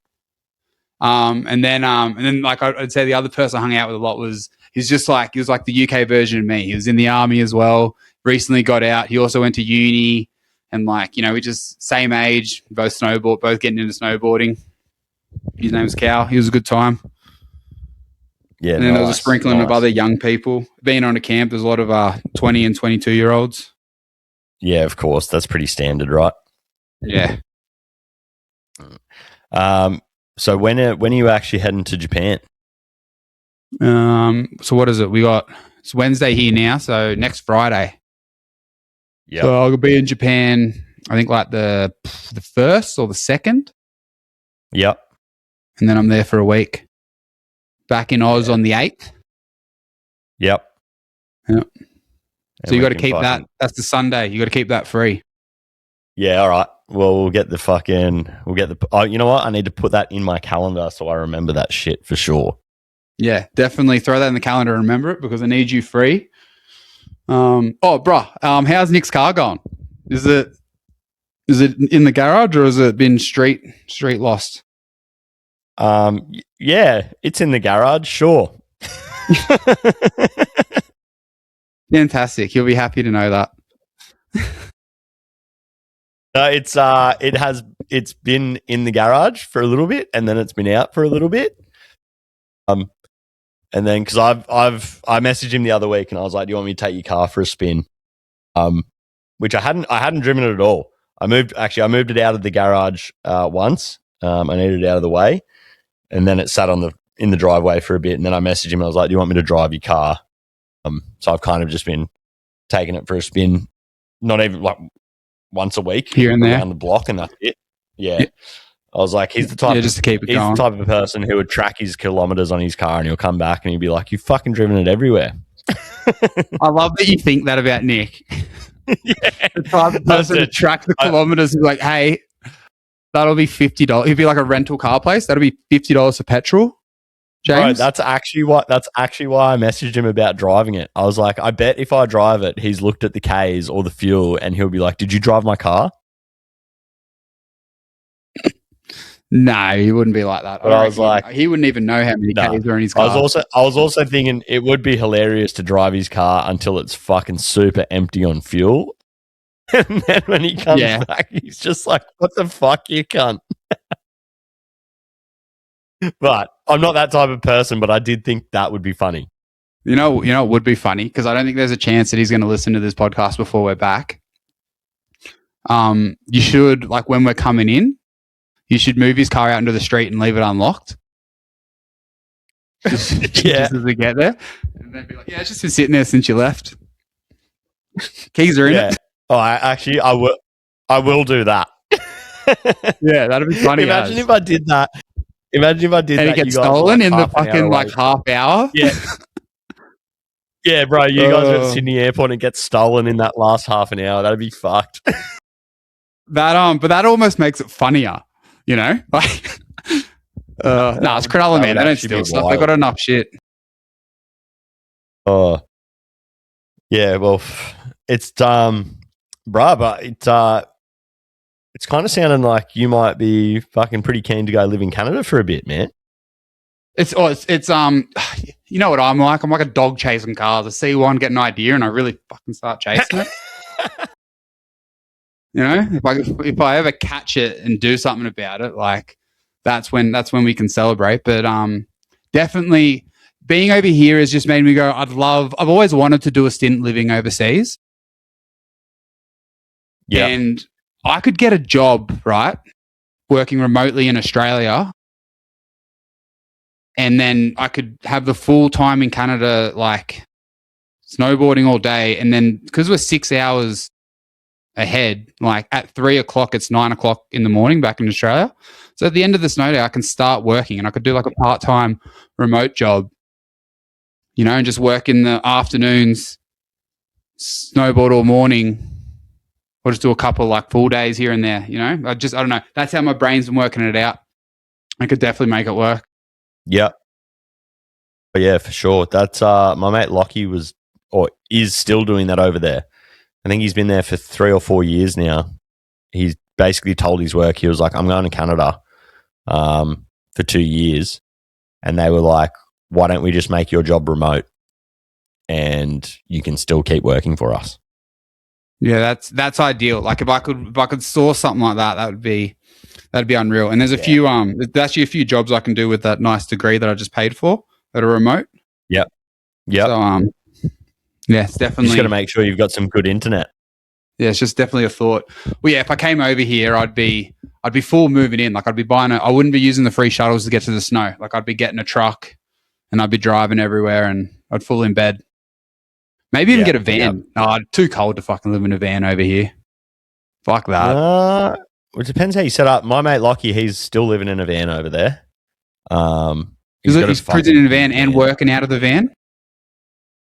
Speaker 1: And then like I'd say the other person I hung out with a lot was he was like the UK version of me. He was in the army as well. Recently got out. He also went to uni, and like we just same age, both getting into snowboarding. His name's Cal. He was a good time.
Speaker 2: Yeah,
Speaker 1: and then there was a sprinkling of other young people. Being on a camp, there's a lot of 20 and 22-year-olds.
Speaker 2: Yeah, of course. That's pretty standard, right?
Speaker 1: Yeah.
Speaker 2: So when are you actually heading to Japan?
Speaker 1: So what is it? It's Wednesday here now, so next Friday.
Speaker 2: Yeah.
Speaker 1: So I'll be in Japan, I think like the 1st or the 2nd.
Speaker 2: Yep.
Speaker 1: And then I'm there for a week. Back in Oz on the 8th.
Speaker 2: Yep.
Speaker 1: Yep.
Speaker 2: And
Speaker 1: so you
Speaker 2: we
Speaker 1: got to
Speaker 2: can
Speaker 1: keep
Speaker 2: fucking-
Speaker 1: that. That's the Sunday. You got to keep that free.
Speaker 2: Yeah, all right. Well, you know what? I need to put that in my calendar so I remember that shit for sure.
Speaker 1: Yeah, definitely throw that in the calendar and remember it because I need you free. How's Nick's car going? Is it in the garage or has it been street lost?
Speaker 2: Yeah, it's in the garage, sure.
Speaker 1: Fantastic. You'll be happy to know that.
Speaker 2: No, it's been in the garage for a little bit and then it's been out for a little bit. And then because I messaged him the other week and I was like, "Do you want me to take your car for a spin?" Which I hadn't driven it at all. I moved it out of the garage once. I needed it out of the way, and then it sat in the driveway for a bit. And then I messaged him. I was like, "Do you want me to drive your car?" So I've kind of just been taking it for a spin, not even like once a week
Speaker 1: here and there
Speaker 2: around the block, and that's it. Yeah. I was like, he's the type.
Speaker 1: just to keep it
Speaker 2: he's
Speaker 1: going.
Speaker 2: the type of person who would track his kilometers on his car, and he'll come back and he'll be like, "You've fucking driven it everywhere."
Speaker 1: I love that you think that about Nick.
Speaker 2: Yeah.
Speaker 1: The type of person to track the kilometers. Like, hey, that'll be $50. He'd be like a rental car place. That'll be $50 for petrol. James,
Speaker 2: Bro, that's actually why I messaged him about driving it. I was like, I bet if I drive it, he's looked at the Ks or the fuel, and he'll be like, "Did you drive my car?"
Speaker 1: No, he wouldn't be like that.
Speaker 2: But I was like,
Speaker 1: he wouldn't even know how many Ks are in his car.
Speaker 2: I was also thinking it would be hilarious to drive his car until it's fucking super empty on fuel, and then when he comes back, he's just like, "What the fuck, you cunt." But I'm not that type of person, but I did think that would be funny.
Speaker 1: You know, it would be funny because I don't think there's a chance that he's going to listen to this podcast before we're back. You should, like, when we're coming in, you should move his car out into the street and leave it unlocked. Just as we get there. And then be like, "Yeah, it's just been sitting there since you left. Keys are in it."
Speaker 2: Oh, I will do that.
Speaker 1: Yeah, that'd be funny.
Speaker 2: Imagine if I did that. And
Speaker 1: it gets stolen in the fucking half hour.
Speaker 2: Yeah. Yeah, bro, you guys are at Sydney Airport and it gets stolen in that last half an hour. That'd be fucked.
Speaker 1: But that almost makes it funnier, you know? Like, it's Cronulla, man. They don't steal stuff. They got enough shit.
Speaker 2: Oh, yeah. Well, it's but it's kind of sounding like you might be fucking pretty keen to go live in Canada for a bit, man.
Speaker 1: It's you know what I'm like? I'm like a dog chasing cars. I see one, get an idea, and I really fucking start chasing it. You know, if I ever catch it and do something about it, like that's when we can celebrate. But definitely being over here has just made me go, I've always wanted to do a stint living overseas. Yeah. And I could get a job, right, working remotely in Australia, and then I could have the full time in Canada, like snowboarding all day. And then because we're 6 hours ahead, like at 3 o'clock, it's 9 o'clock in the morning back in Australia. So at the end of the snow day, I can start working and I could do like a part-time remote job, you know, and just work in the afternoons, snowboard all morning, or just do a couple like full days here and there, you know. I don't know. That's how my brain's been working it out. I could definitely make it work.
Speaker 2: Yeah. Yeah, for sure. That's my mate Lockie is still doing that over there. I think he's been there for 3 or 4 years now. He's basically told his work, he was like, "I'm going to Canada for 2 years." And they were like, "Why don't we just make your job remote and you can still keep working for us?"
Speaker 1: Yeah, that's ideal. Like if I could source something like that, that'd be unreal. And there's a few there's actually a few jobs I can do with that nice degree that I just paid for that are remote.
Speaker 2: Yep. Yep.
Speaker 1: So yeah, it's definitely.
Speaker 2: You just got to make sure you've got some good internet.
Speaker 1: Yeah, it's just definitely a thought. Well, yeah, if I came over here, I'd be full moving in. Like I'd be I wouldn't be using the free shuttles to get to the snow. Like I'd be getting a truck and I'd be driving everywhere, and I'd fall in bed. Maybe even get a van. Oh, too cold to fucking live in a van over here. Fuck that.
Speaker 2: Well, it depends how you set up. My mate Lockie, he's still living in a van over there.
Speaker 1: He's cruising in a van and working out of the van?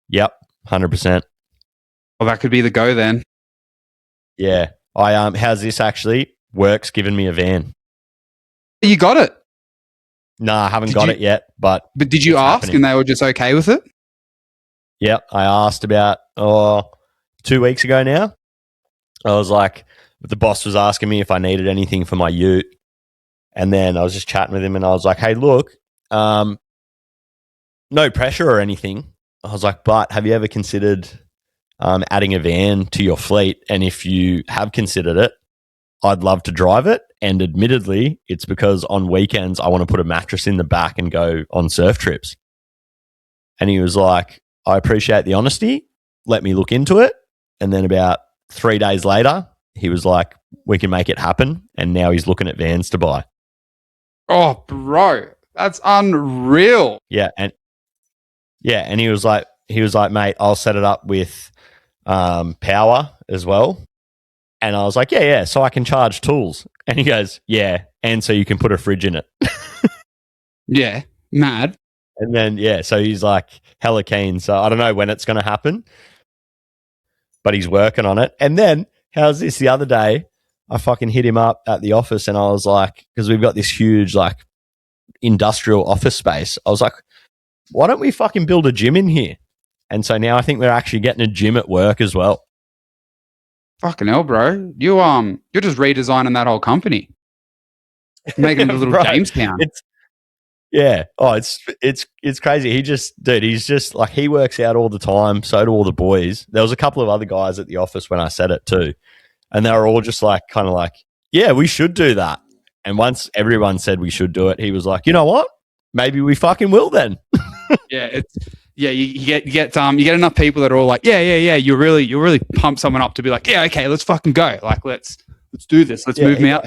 Speaker 2: Yep, 100%.
Speaker 1: Well, that could be the go then.
Speaker 2: Yeah. How's this actually? Work's given me a van.
Speaker 1: You got it?
Speaker 2: Nah, I haven't got it yet, but
Speaker 1: did you ask happening. And they were just okay with it?
Speaker 2: Yep. I asked about 2 weeks ago now. I was like, the boss was asking me if I needed anything for my ute. And then I was just chatting with him and I was like, hey, look, no pressure or anything. I was like, but have you ever considered adding a van to your fleet? And if you have considered it, I'd love to drive it. And admittedly, it's because on weekends, I want to put a mattress in the back and go on surf trips. And he was like, I appreciate the honesty. Let me look into it. And then about 3 days later, he was like, we can make it happen. And now he's looking at vans to buy.
Speaker 1: Oh, bro, that's unreal.
Speaker 2: Yeah. And he was like, mate, I'll set it up with power as well. And I was like, yeah. So I can charge tools. And he goes, yeah. And so you can put a fridge in it.
Speaker 1: Yeah. Mad.
Speaker 2: And then, so he's like hella keen. So I don't know when it's going to happen, but he's working on it. And then how's this? The other day, I fucking hit him up at the office and I was like, because we've got this huge like industrial office space. I was like, why don't we fucking build a gym in here? And so now I think we're actually getting a gym at work as well.
Speaker 1: Fucking hell, bro. You're just redesigning that whole company. Making it a little
Speaker 2: Bro,
Speaker 1: Jamestown.
Speaker 2: It's crazy. He's just like, he works out all the time. So do all the boys. There was a couple of other guys at the office when I said it too. And they were all just like, kind of like, yeah, we should do that. And once everyone said we should do it, he was like, you know what? Maybe we fucking will then.
Speaker 1: You get enough people that are all like, yeah. You really pump someone up to be like, yeah, okay, let's fucking go. Like, let's do this. Let's move out.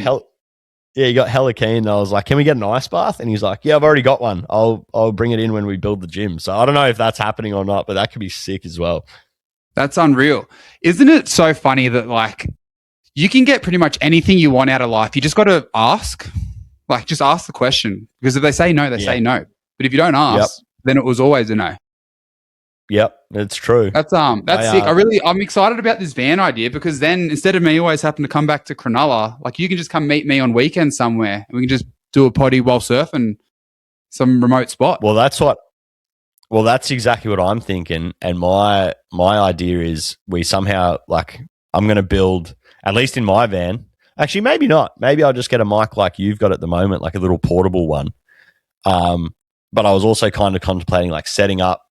Speaker 2: He got hella keen. I was like, can we get an ice bath? And he's like, yeah, I've already got one. I'll bring it in when we build the gym. So I don't know if that's happening or not, but that could be sick as well.
Speaker 1: That's unreal. Isn't it so funny that like you can get pretty much anything you want out of life. You just got to ask. Like, just ask the question. Because if they say no, they say no. But if you don't ask, then it was always a no.
Speaker 2: Yep, it's true.
Speaker 1: That's sick. I'm excited about this van idea because then instead of me always having to come back to Cronulla, like you can just come meet me on weekends somewhere and we can just do a potty while surfing some remote spot.
Speaker 2: Well, that's exactly what I'm thinking. And my idea is we somehow like, I'm going to build, at least in my van, actually maybe not. Maybe I'll just get a mic like you've got at the moment, like a little portable one. But I was also kind of contemplating like setting up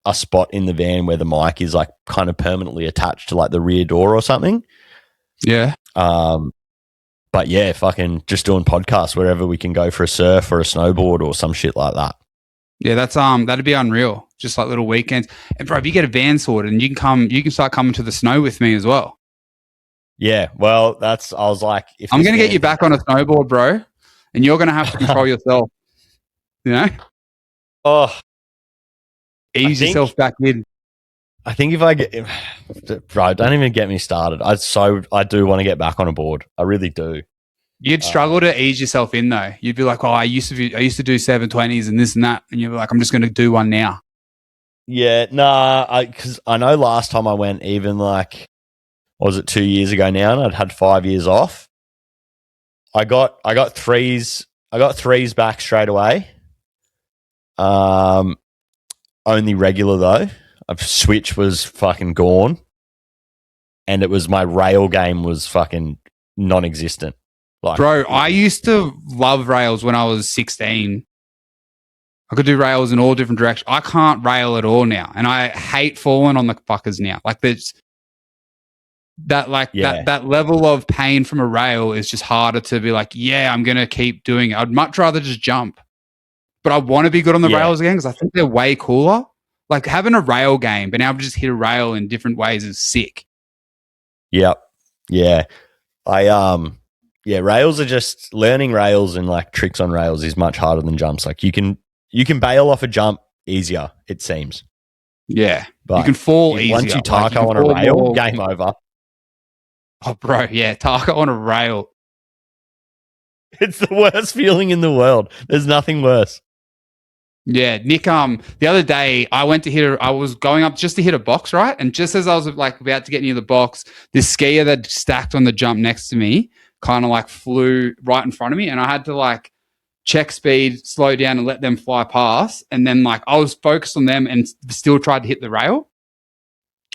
Speaker 2: a spot in the van where the mic is like kind of permanently attached to like the rear door or something.
Speaker 1: Yeah.
Speaker 2: But yeah, fucking just doing podcasts wherever we can go for a surf or a snowboard or some shit like that.
Speaker 1: Yeah, that's that'd be unreal. Just like little weekends. And bro, if you get a van sorted and you can start coming to the snow with me as well.
Speaker 2: Yeah, well, I was like, if
Speaker 1: I'm gonna get you back on a snowboard, bro, and you're gonna have to control yourself. You know?
Speaker 2: Oh,
Speaker 1: ease yourself back in.
Speaker 2: I think if I get, bro, don't even get me started. I do want to get back on a board. I really do.
Speaker 1: You'd struggle to ease yourself in though. You'd be like, oh, I used to do 720s and this and that, and you'd be like, I'm just going to do one now.
Speaker 2: Yeah, nah, because I know last time I went, even like, what was it, 2 years ago now, and I'd had 5 years off. I got threes back straight away. Only regular though. Switch was fucking gone, and it was my rail game was fucking non-existent. Like,
Speaker 1: bro, I used to love rails when I was 16. I could do rails in all different directions. I can't rail at all now, and I hate falling on the fuckers now. Like there's that level of pain from a rail is just harder to be like, yeah, I'm gonna keep doing it. I'd much rather just jump. But I want to be good on the rails again because I think they're way cooler. Like having a rail game, but now I've just hit a rail in different ways is sick.
Speaker 2: Yep. Yeah. Rails are just learning rails and like tricks on rails is much harder than jumps. Like you can You can bail off a jump easier, it seems.
Speaker 1: Yeah.
Speaker 2: But
Speaker 1: you can fall easier.
Speaker 2: once you
Speaker 1: Like,
Speaker 2: taco
Speaker 1: can
Speaker 2: on a
Speaker 1: fall
Speaker 2: rail,
Speaker 1: more-
Speaker 2: game over.
Speaker 1: Oh, bro. Yeah. Taco on a rail.
Speaker 2: It's the worst feeling in the world. There's nothing worse.
Speaker 1: Yeah, Nick. The other day I went to I was going up just to hit a box, right? And just as I was like about to get near the box, this skier that stacked on the jump next to me kind of like flew right in front of me, and I had to like check speed, slow down, and let them fly past. And then like I was focused on them and still tried to hit the rail.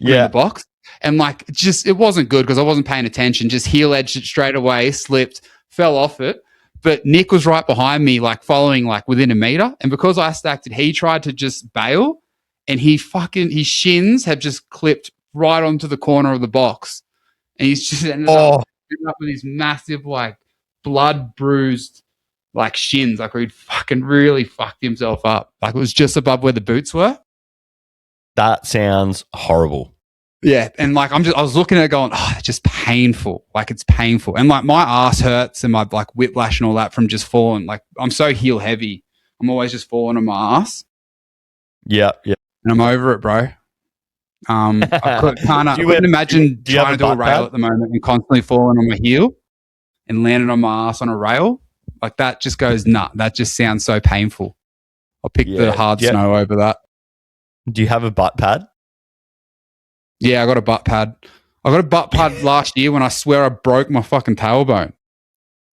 Speaker 1: In the box, and like just it wasn't good because I wasn't paying attention. Just heel edged it straight away, slipped, fell off it. But Nick was right behind me, like following like within a meter. And because I stacked it, he tried to just bail, and his shins have just clipped right onto the corner of the box, and he's just ended up with these massive like blood bruised like shins, like he'd fucking really fucked himself up. Like it was just above where the boots were.
Speaker 2: That sounds horrible.
Speaker 1: Yeah, and like I was looking at it going, oh, it's just painful. Like it's painful, and like my ass hurts and my like whiplash and all that from just falling. Like I'm so heel heavy, I'm always just falling on my ass.
Speaker 2: Yeah,
Speaker 1: and I'm over it, bro. I couldn't imagine trying to do a rail at the moment and constantly falling on my heel and landing on my ass on a rail. Like that just goes nut. That just sounds so painful. I'll pick the hard snow over that.
Speaker 2: Do you have a butt pad?
Speaker 1: Yeah, I got a butt pad. I got a butt pad last year when I swear I broke my fucking tailbone.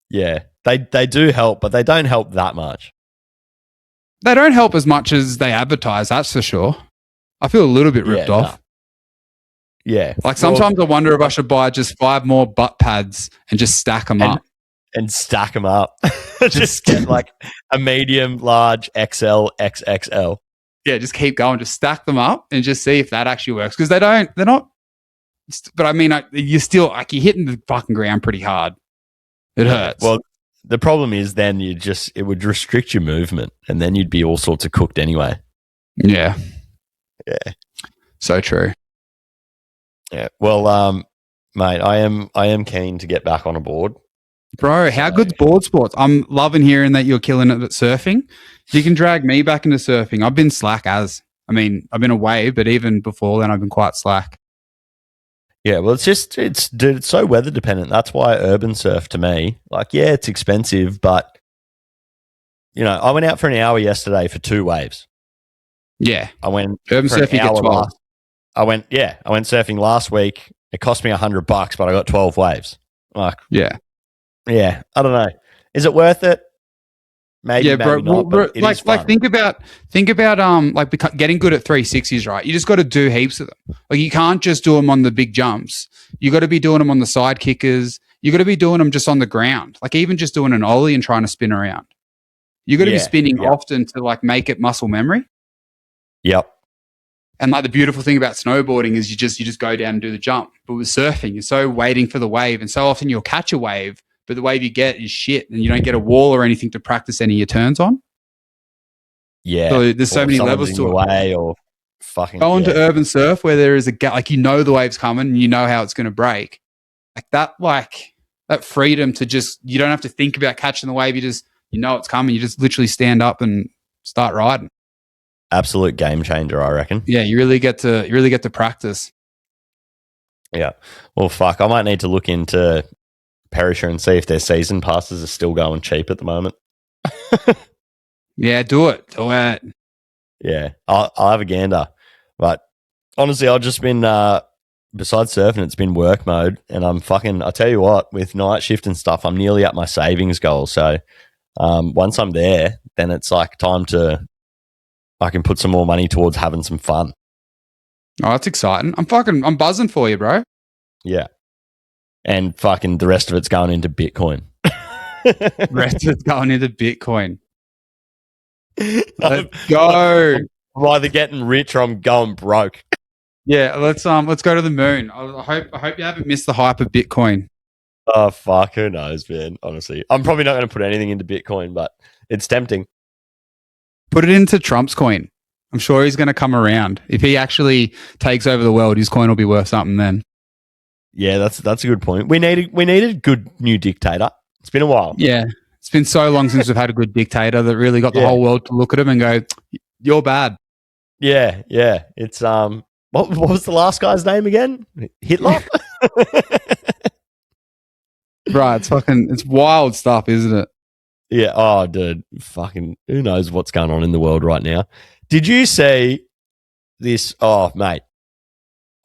Speaker 2: Yeah, they do help, but they don't help that much.
Speaker 1: They don't help as much as they advertise, that's for sure. I feel a little bit ripped off.
Speaker 2: No. Yeah.
Speaker 1: Like sometimes I wonder if I should buy just 5 more butt pads and just stack them up.
Speaker 2: And stack them up. Just get like a medium, large, XL, XXL.
Speaker 1: Yeah, just keep going. Just stack them up and just see if that actually works. Because they're not. But I mean, you're still like you're hitting the fucking ground pretty hard. It hurts.
Speaker 2: Well, the problem is then it would restrict your movement, and then you'd be all sorts of cooked anyway.
Speaker 1: Yeah.
Speaker 2: Yeah.
Speaker 1: So true.
Speaker 2: Yeah. Well, mate, I am keen to get back on a board.
Speaker 1: Bro, how good's board sports? I'm loving hearing that you're killing it at surfing. You can drag me back into surfing. I've been slack I've been away, but even before then I've been quite slack.
Speaker 2: Yeah, well, it's so weather dependent. That's why urban surf to me, like, yeah, it's expensive, but you know, I went out for an hour yesterday for 2 waves.
Speaker 1: Yeah,
Speaker 2: I went
Speaker 1: urban surfing. You get 12.
Speaker 2: I went surfing last week. It cost me $100, but I got 12 waves. Like,
Speaker 1: yeah,
Speaker 2: I don't know. Is it worth it? Maybe, maybe not. But it is fun.
Speaker 1: Like think about getting good at 360s, right? You just got to do heaps of them. Like you can't just do them on the big jumps. You got to be doing them on the side kickers. You got to be doing them just on the ground. Like even just doing an ollie and trying to spin around. You got to be spinning often to like make it muscle memory.
Speaker 2: Yep.
Speaker 1: And like the beautiful thing about snowboarding is you just go down and do the jump. But with surfing, you're so waiting for the wave, and so often you'll catch a wave, but the wave you get is shit, and you don't get a wall or anything to practice any of your turns on.
Speaker 2: Yeah.
Speaker 1: So there's so many levels to it.
Speaker 2: Way or fucking
Speaker 1: go into urban surf where there is a gap, like you know the wave's coming and you know how it's going to break. Like that freedom to just, you don't have to think about catching the wave. You know it's coming. You just literally stand up and start riding.
Speaker 2: Absolute game changer, I reckon.
Speaker 1: Yeah, you really get to practice.
Speaker 2: Yeah. Well, fuck, I might need to look into Perisher and see if their season passes are still going cheap at the moment.
Speaker 1: Yeah, do it.
Speaker 2: Yeah, I'll have a gander. But honestly, I've just been, besides surfing, it's been work mode. And I tell you what, with night shift and stuff, I'm nearly at my savings goal. So once I'm there, then it's like I can put some more money towards having some fun.
Speaker 1: Oh, that's exciting. I'm buzzing for you, bro.
Speaker 2: Yeah. And fucking the rest of it's going into Bitcoin.
Speaker 1: The rest of it's going into Bitcoin. Let's go.
Speaker 2: I'm either getting rich or I'm going broke.
Speaker 1: Yeah, let's go to the moon. I hope you haven't missed the hype of Bitcoin.
Speaker 2: Oh fuck, who knows, man? Honestly, I'm probably not going to put anything into Bitcoin, but it's tempting.
Speaker 1: Put it into Trump's coin. I'm sure he's going to come around. If he actually takes over the world, his coin will be worth something then. Yeah,
Speaker 2: that's a good point. We need a good new dictator. It's been a while.
Speaker 1: Yeah, It's been so long since we've had a good dictator that really got the whole world to look at him and go, "You're bad."
Speaker 2: Yeah. It's what was the last guy's name again? Hitler.
Speaker 1: Right, it's wild stuff, isn't it?
Speaker 2: Yeah. Oh, dude, fucking who knows what's going on in the world right now? Did you see this? Oh, mate,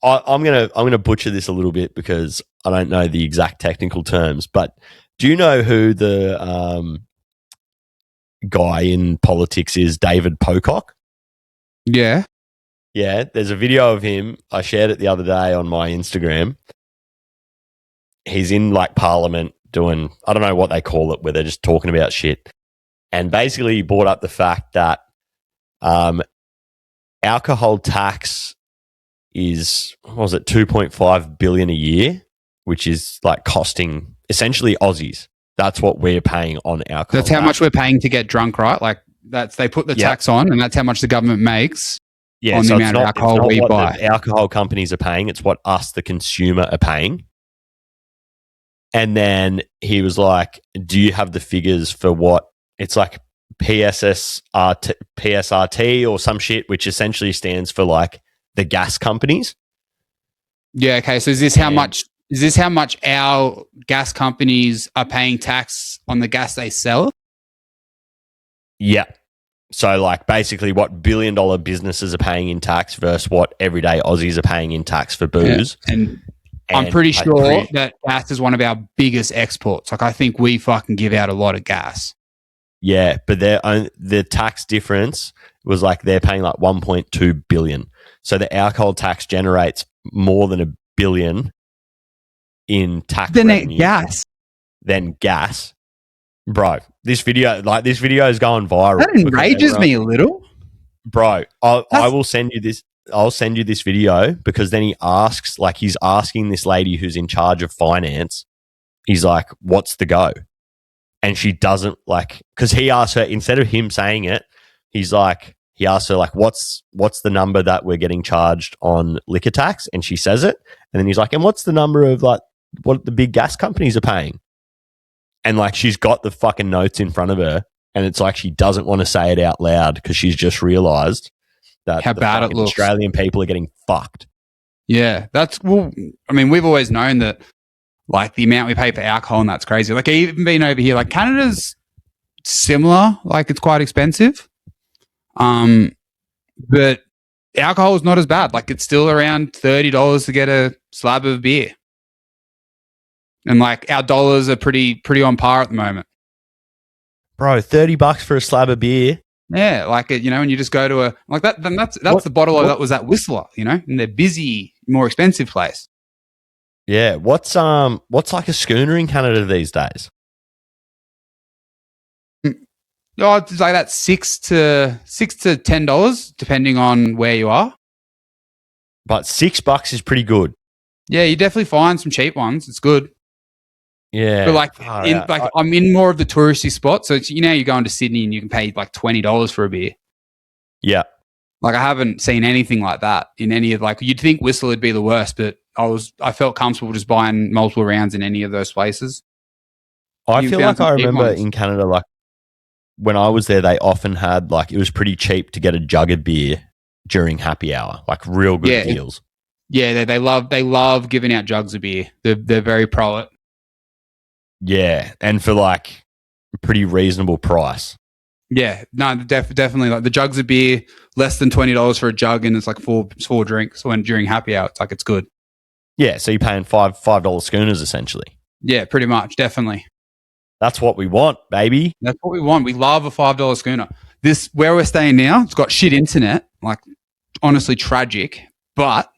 Speaker 2: I'm gonna butcher this a little bit because I don't know the exact technical terms. But do you know who the guy in politics is? David Pocock.
Speaker 1: Yeah.
Speaker 2: Yeah. There's a video of him. I shared it the other day on my Instagram. He's in like Parliament doing, I don't know what they call it, where they're just talking about shit. And basically he brought up the fact that alcohol tax is, what was it, 2.5 billion a year, which is like costing essentially Aussies. That's what we're paying on alcohol.
Speaker 1: That's how much we're paying to get drunk, right? Like they put the tax on, and that's how much the government makes on the amount of alcohol we buy.
Speaker 2: The alcohol companies are paying, it's what us, the consumer, are paying. And then he was like, do you have the figures for what it's like PSRT or some shit, which essentially stands for like the gas companies?
Speaker 1: Yeah. Okay. So is this how much our gas companies are paying tax on the gas they sell?
Speaker 2: Yeah. So like basically what billion-dollar businesses are paying in tax versus what everyday Aussies are paying in tax for booze.
Speaker 1: Yeah. And I'm pretty sure that gas is one of our biggest exports. Like I think we fucking give out a lot of gas.
Speaker 2: Yeah, but the tax difference was like they're paying like 1.2 billion. So the alcohol tax generates more than $1 billion in tax revenue than gas. Bro, this video is going viral.
Speaker 1: That enrages me a little.
Speaker 2: Bro, I will send you this. I'll send you this video because then he's asking this lady who's in charge of finance. He's like, what's the go? And she doesn't because he asked her, instead of him saying it, he asked her like, what's the number that we're getting charged on liquor tax? And she says it. And then he's like, and what's the number of like what the big gas companies are paying? And like, she's got the fucking notes in front of her. And it's like, she doesn't want to say it out loud because she's just realized that
Speaker 1: how bad it looks.
Speaker 2: Australian people are getting fucked.
Speaker 1: Yeah, we've always known that, like the amount we pay for alcohol, and that's crazy. Like even being over here, like Canada's similar, like it's quite expensive, but alcohol is not as bad. Like it's still around $30 to get a slab of beer, and like our dollars are pretty on par at the moment.
Speaker 2: Bro, $30 for a slab of beer.
Speaker 1: Yeah, like when you just go to a like that, then that's the bottle that was at Whistler, in their busy, more expensive place.
Speaker 2: Yeah, what's like a schooner in Canada these days?
Speaker 1: Oh, it's like that $6 to $10, depending on where you are.
Speaker 2: But $6 is pretty good.
Speaker 1: Yeah, you definitely find some cheap ones. It's good.
Speaker 2: Yeah,
Speaker 1: but I'm in more of the touristy spots. So you're going to Sydney and you can pay like $20 for a beer.
Speaker 2: Yeah,
Speaker 1: like I haven't seen anything like that in any of you'd think Whistler would be the worst, but I felt comfortable just buying multiple rounds in any of those places.
Speaker 2: I feel like I remember in Canada, like when I was there, they often had it was pretty cheap to get a jug of beer during happy hour, like real good deals.
Speaker 1: Yeah, they love giving out jugs of beer. They're very pro it. Yeah,
Speaker 2: and for a pretty reasonable price.
Speaker 1: Yeah, no, definitely. Like the jugs of beer, less than $20 for a jug, and it's like four drinks. During happy hour, it's good.
Speaker 2: Yeah, so you're paying $5 schooners essentially.
Speaker 1: Yeah, pretty much, definitely.
Speaker 2: That's what we want, baby.
Speaker 1: That's what we want. We love a $5 schooner. This where we're staying now, it's got shit internet, honestly tragic, but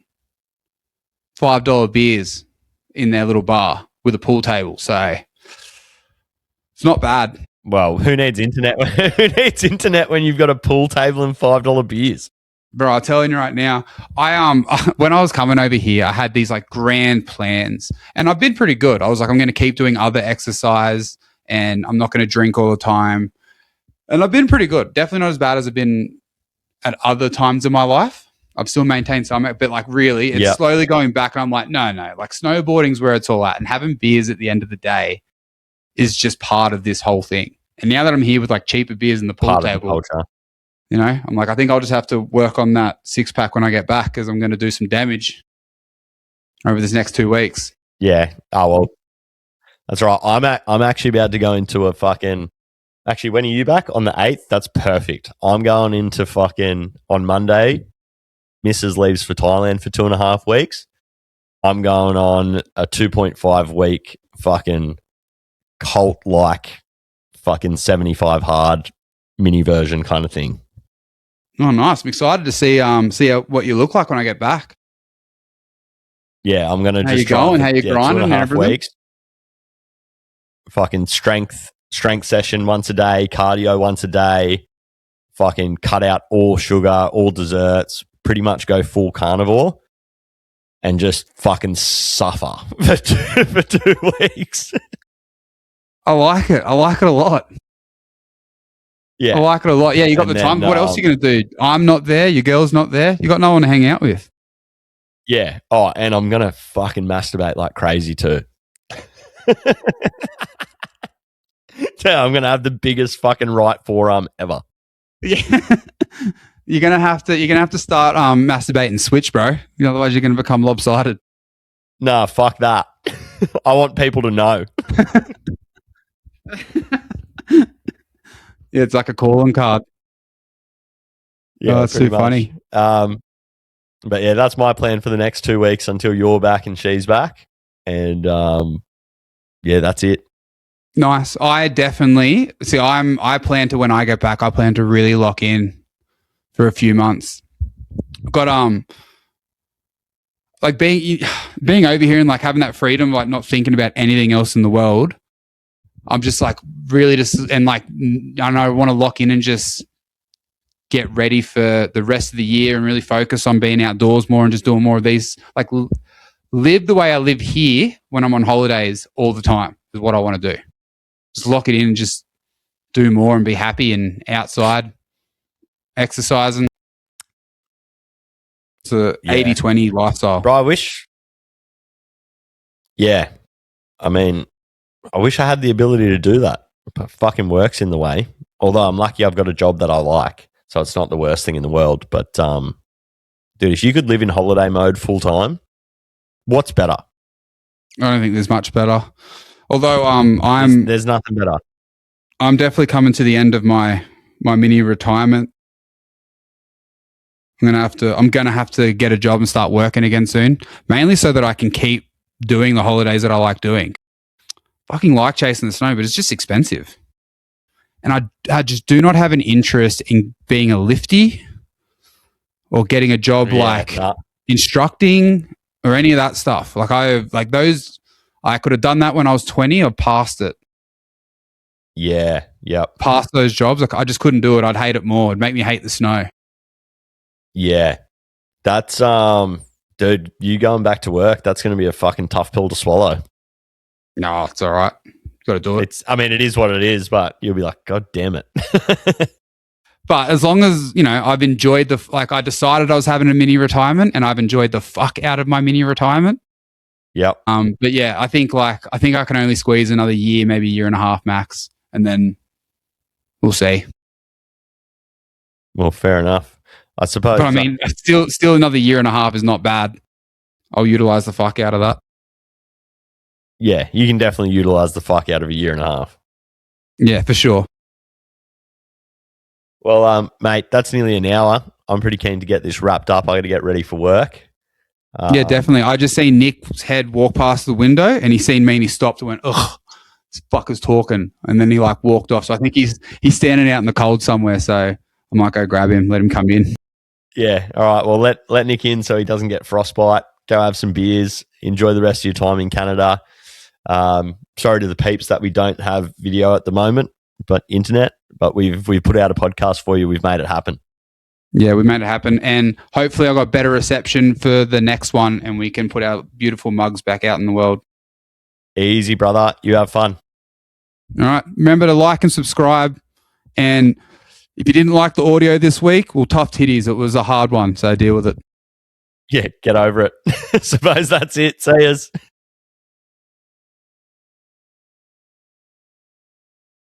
Speaker 1: $5 beers in their little bar with a pool table. So it's not bad.
Speaker 2: Well, who needs internet? Who needs internet when you've got a pool table and $5 beers?
Speaker 1: Bro, I'm telling you right now, when I was coming over here, I had these grand plans, and I've been pretty good. I was like, I'm going to keep doing other exercise, and I'm not going to drink all the time, and I've been pretty good. Definitely not as bad as I've been at other times in my life. I've still maintained some, but really, it's slowly going back. And I'm like, no, snowboarding's where it's all at, and having beers at the end of the day is just part of this whole thing. And now that I'm here with like cheaper beers in the pool
Speaker 2: Part of the
Speaker 1: table,
Speaker 2: culture.
Speaker 1: you know, I'm like, I think I'll just have to work on that 6-pack when I get back because I'm going to do some damage over this next 2 weeks.
Speaker 2: Yeah. Oh, well, that's right. I'm actually about to go into a fucking. Actually, when are you back? On the 8th? That's perfect. I'm going into fucking on Monday. Mrs. leaves for Thailand for 2.5 weeks. I'm going on a 2.5 week fucking cult-like fucking 75 hard mini version kind of thing.
Speaker 1: Oh, nice. I'm excited to see what you look like when I get back.
Speaker 2: Yeah, I'm going to
Speaker 1: How
Speaker 2: just
Speaker 1: you going? How you
Speaker 2: yeah,
Speaker 1: grinding and
Speaker 2: 2.5
Speaker 1: everything?
Speaker 2: weeks. Fucking strength session once a day, cardio once a day, fucking cut out all sugar, all desserts, pretty much go full carnivore and just fucking suffer for 2 weeks.
Speaker 1: I like it. I like it a lot.
Speaker 2: Yeah.
Speaker 1: I like it a lot. Yeah, you got
Speaker 2: And
Speaker 1: the
Speaker 2: then,
Speaker 1: time. What else are you going to do? I'm not there. Your girl's not there. You got no one to hang out with.
Speaker 2: Yeah. Oh, and I'm going to fucking masturbate like crazy too. Yeah, I'm going to have the biggest fucking right forearm ever.
Speaker 1: Yeah. You're gonna have to start masturbating switch, bro. Otherwise you're gonna become lopsided.
Speaker 2: Nah, fuck that. I want people to know.
Speaker 1: Yeah, it's like a calling card.
Speaker 2: Yeah,
Speaker 1: that's too funny.
Speaker 2: But yeah, that's my plan for the next 2 weeks until you're back and she's back. And yeah, that's it.
Speaker 1: Nice. I definitely see. I plan to when I get back. I plan to really lock in for a few months. I've got like being over here and like having that freedom, like not thinking about anything else in the world. I'm just like really just and like I know I want to lock in and just get ready for the rest of the year and really focus on being outdoors more and just doing more of these. Like live the way I live here when I'm on holidays all the time is what I want to do. Just lock it in and just do more and be happy and outside exercising. It's a 80-20 lifestyle.
Speaker 2: Bro, I wish. Yeah. I mean, I wish I had the ability to do that. But fucking work's in the way. Although I'm lucky I've got a job that I like. So it's not the worst thing in the world. But, dude, if you could live in holiday mode full time, what's better?
Speaker 1: I don't think there's much better. Although
Speaker 2: there's nothing better.
Speaker 1: I'm definitely coming to the end of my mini retirement. I'm gonna have to get a job and start working again soon. Mainly so that I can keep doing the holidays that I like doing. Fucking like chasing the snow, but it's just expensive. And I just do not have an interest in being a lifty or getting a job instructing or any of that stuff. Like I could have done that when I was 20 or past it.
Speaker 2: Yeah. Yep.
Speaker 1: Past those jobs. Like I just couldn't do it. I'd hate it more. It'd make me hate the snow.
Speaker 2: Yeah. That's dude, you going back to work, that's gonna be a fucking tough pill to swallow.
Speaker 1: No, it's all right. Got to do it.
Speaker 2: It is what it is, but you'll be like, God damn it.
Speaker 1: But as long as, I've enjoyed I decided I was having a mini retirement and I've enjoyed the fuck out of my mini retirement.
Speaker 2: Yep.
Speaker 1: But yeah, I think I can only squeeze another year, maybe a year and a half max, and then we'll see.
Speaker 2: Well, fair enough. I suppose.
Speaker 1: But I mean, still another year and a half is not bad. I'll utilize the fuck out of that.
Speaker 2: Yeah, you can definitely utilize the fuck out of a year and a half.
Speaker 1: Yeah, for sure.
Speaker 2: Well, mate, that's nearly an hour. I'm pretty keen to get this wrapped up. I got to get ready for work.
Speaker 1: Yeah, definitely. I just seen Nick's head walk past the window and he seen me and he stopped and went, ugh, this fucker's talking. And then he walked off. So I think he's standing out in the cold somewhere. So I might go grab him, let him come in.
Speaker 2: Yeah. All right. Well, let Nick in so he doesn't get frostbite. Go have some beers. Enjoy the rest of your time in Canada. Sorry to the peeps that we don't have video at the moment, but internet. But we've put out a podcast for you. We've made it happen.
Speaker 1: Yeah, we made it happen. And hopefully I got better reception for the next one and we can put our beautiful mugs back out in the world.
Speaker 2: Easy, brother. You have fun.
Speaker 1: All right. Remember to like and subscribe. And if you didn't like the audio this week, well, tough titties. It was a hard one. So deal with it.
Speaker 2: Yeah, get over it. Suppose that's it. See yous.